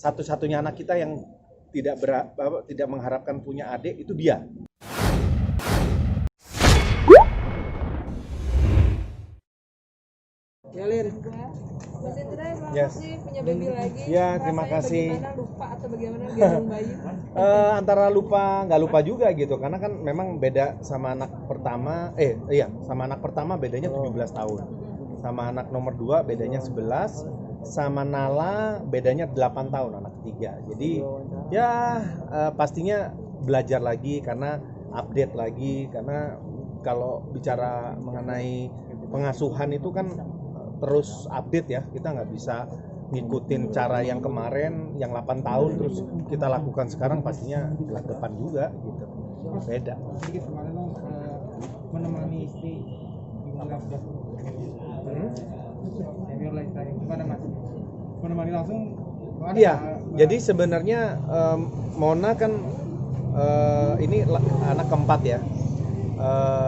satu-satunya anak kita yang tidak mengharapkan punya adik itu dia. Ya, Lin. Mas Indra, terima Yes. kasih punya baby lagi. Ya, terima Rasanya kasih. Bagaimana lupa atau bagaimana gendong bayi? Antara lupa nggak lupa juga gitu, karena kan memang beda sama anak pertama. Sama anak pertama bedanya 17 tahun, sama anak nomor 2 bedanya 11, sama Nala bedanya 8 tahun anak ketiga. Jadi ya pastinya belajar lagi karena update lagi, karena kalau bicara mengenai pengasuhan itu kan terus update ya, kita nggak bisa ngikutin cara yang kemarin yang 8 tahun terus kita lakukan sekarang, pastinya ke depan juga gitu, beda. Sedikit kemarin dong, menemani istri gimana udah senior lah istilahnya, gimana Mas? Menemani langsung gimana? Iya, jadi sebenarnya Mona kan ini anak keempat ya.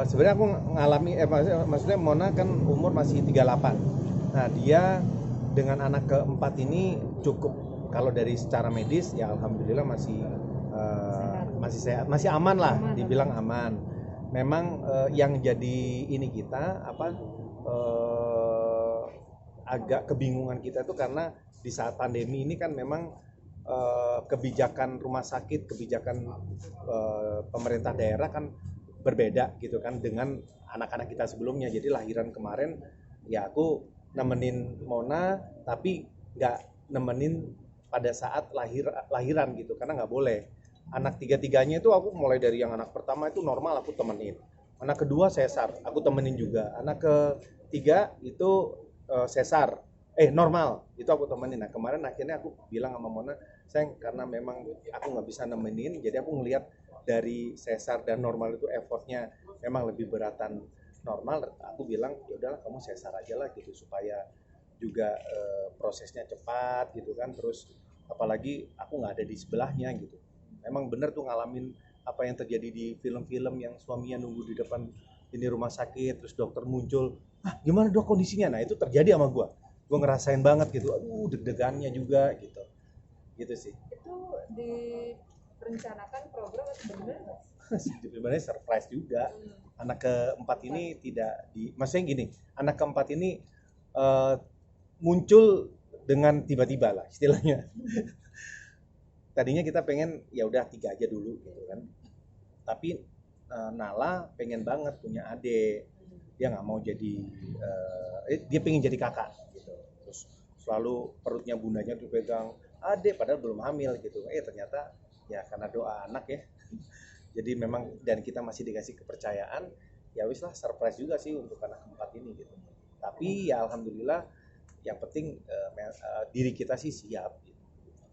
Sebenarnya aku ngalami maksudnya Mona kan umur masih 38. Nah, dia dengan anak keempat ini cukup, kalau dari secara medis ya alhamdulillah masih sehat, masih aman lah, dibilang aman. Memang yang jadi ini kita agak kebingungan kita itu karena di saat pandemi ini kan memang kebijakan rumah sakit, kebijakan pemerintah daerah kan berbeda gitu kan dengan anak-anak kita sebelumnya. Jadi lahiran kemarin ya aku nemenin Mona, tapi nggak nemenin pada saat lahiran gitu, karena nggak boleh. Anak tiga-tiganya itu aku mulai dari yang anak pertama itu normal aku temenin, anak kedua sesar aku temenin juga, anak ketiga itu sesar normal itu aku temenin. Nah kemarin akhirnya aku bilang sama Mona, sayang karena memang aku nggak bisa nemenin, jadi aku ngelihat dari sesar dan normal itu effortnya memang lebih beratan normal, aku bilang ya udahlah kamu sesar aja lah gitu, supaya juga prosesnya cepat gitu kan. Terus apalagi aku nggak ada di sebelahnya gitu. Memang bener tuh ngalamin apa yang terjadi di film-film yang suaminya nunggu di depan ini rumah sakit, terus dokter muncul, gimana dok kondisinya? Nah itu terjadi sama gue ngerasain banget gitu, aduh deg-degannya juga gitu sih. Itu direncanakan program atau benar nggak? Sebenarnya surprise juga. Anak keempat ini maksudnya gini, anak keempat ini muncul dengan tiba-tiba lah istilahnya. Tadinya kita pengen ya udah 3 aja dulu gitu kan, tapi Nala pengen banget punya adik, dia nggak mau jadi dia pengen jadi kakak gitu. Terus selalu perutnya bundanya tuh pegang adik padahal belum hamil gitu. Ternyata ya karena doa anak ya. Jadi memang, dan kita masih dikasih kepercayaan, ya wis lah, surprise juga sih untuk anak keempat ini gitu. Tapi ya alhamdulillah, yang penting diri kita sih siap gitu.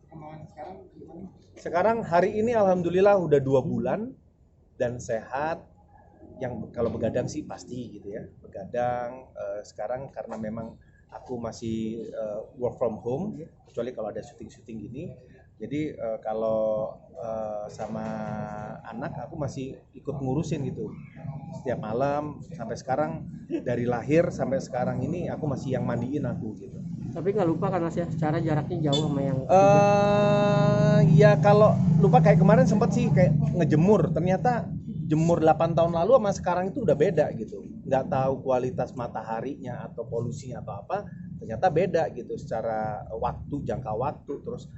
Kemauan sekarang gimana? Sekarang hari ini alhamdulillah udah 2 bulan dan sehat. Yang kalau begadang sih pasti gitu ya, begadang. Sekarang karena memang aku masih work from home, kecuali kalau ada syuting-syuting gini. Jadi kalau sama anak aku masih ikut ngurusin gitu setiap malam sampai sekarang, dari lahir sampai sekarang ini aku masih yang mandiin aku gitu. Tapi nggak lupa kan Mas ya, secara jaraknya jauh sama yang Ya kalau lupa kayak kemarin sempat sih kayak ngejemur, ternyata jemur 8 tahun lalu sama sekarang itu udah beda gitu. Nggak tahu kualitas mataharinya atau polusinya atau apa, ternyata beda gitu secara waktu, jangka waktu, terus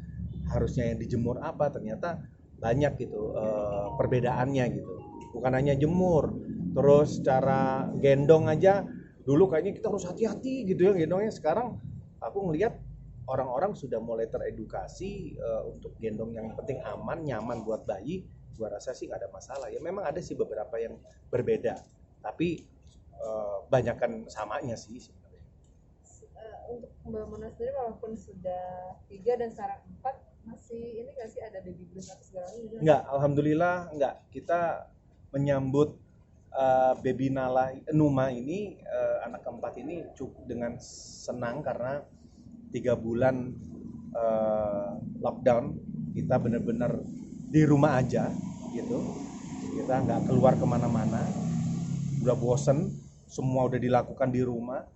harusnya yang dijemur apa, ternyata banyak gitu perbedaannya gitu. Bukan hanya jemur, terus cara gendong aja dulu kayaknya kita harus hati-hati gitu ya gendongnya. Sekarang aku ngelihat orang-orang sudah mulai teredukasi untuk gendong yang penting aman, nyaman buat bayi. Gua rasa sih nggak ada masalah ya. Memang ada sih beberapa yang berbeda, tapi banyakan samanya sih sebenarnya. Untuk Mbak Mona sendiri walaupun sudah 3 dan sekarang 4, masih ini nggak sih ada baby blues atau segala macam? Enggak, alhamdulillah enggak. Kita menyambut baby Numa ini, anak keempat ini cukup dengan senang karena 3 bulan lockdown, kita benar-benar di rumah aja gitu. Kita nggak keluar kemana-mana, udah bosen, semua udah dilakukan di rumah.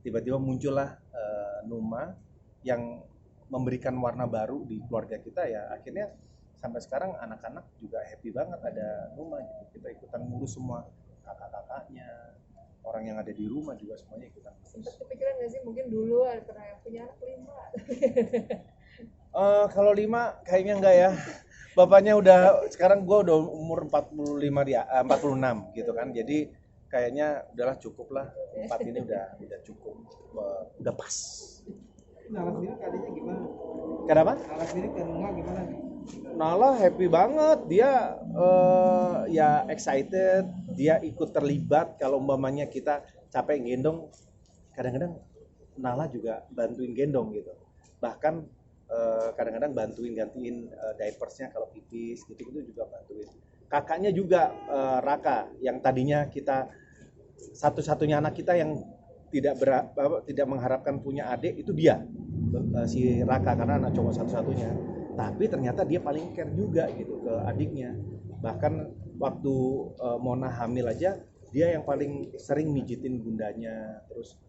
Tiba-tiba muncullah Numa yang memberikan warna baru di keluarga kita ya. Akhirnya sampai sekarang anak-anak juga happy banget ada Numa gitu. Kita ikutan ngurus semua kakak-kakaknya, orang yang ada di rumah juga semuanya ikutan ngurus. Sempat kepikiran nggak sih mungkin dulu ada pernah yang punya anak 5? Kalau 5 kayaknya enggak ya. Bapaknya udah, sekarang gue udah umur 45 dia, 46 gitu kan. Jadi kayaknya udahlah cukup lah. 4 ini udah cukup, udah pas. Nala sendiri keadaannya gimana? Kenapa? Nala sendiri ke rumah gimana nih? Nala happy banget, dia ya excited, dia ikut terlibat. Kalau umpamanya kita capek gendong, kadang-kadang Nala juga bantuin gendong gitu. Bahkan kadang-kadang bantuin gantiin diapersnya kalau pipis gitu juga bantuin. Kakaknya juga Raka yang tadinya kita satu-satunya anak kita yang tidak mengharapkan punya adik, itu dia si Raka karena anak cowok satu-satunya. Tapi ternyata dia paling care juga gitu ke adiknya. Bahkan waktu Mona hamil aja dia yang paling sering mijitin bundanya, terus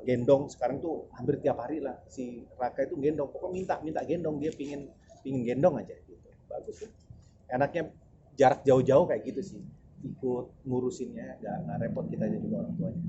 gendong. Sekarang tuh hampir tiap hari lah si Raka itu gendong, pokoknya minta gendong, dia pingin gendong aja gitu. Bagus ya, enaknya jarak jauh-jauh kayak gitu sih, ikut ngurusinnya, nggak repot kita aja juga orang tuanya.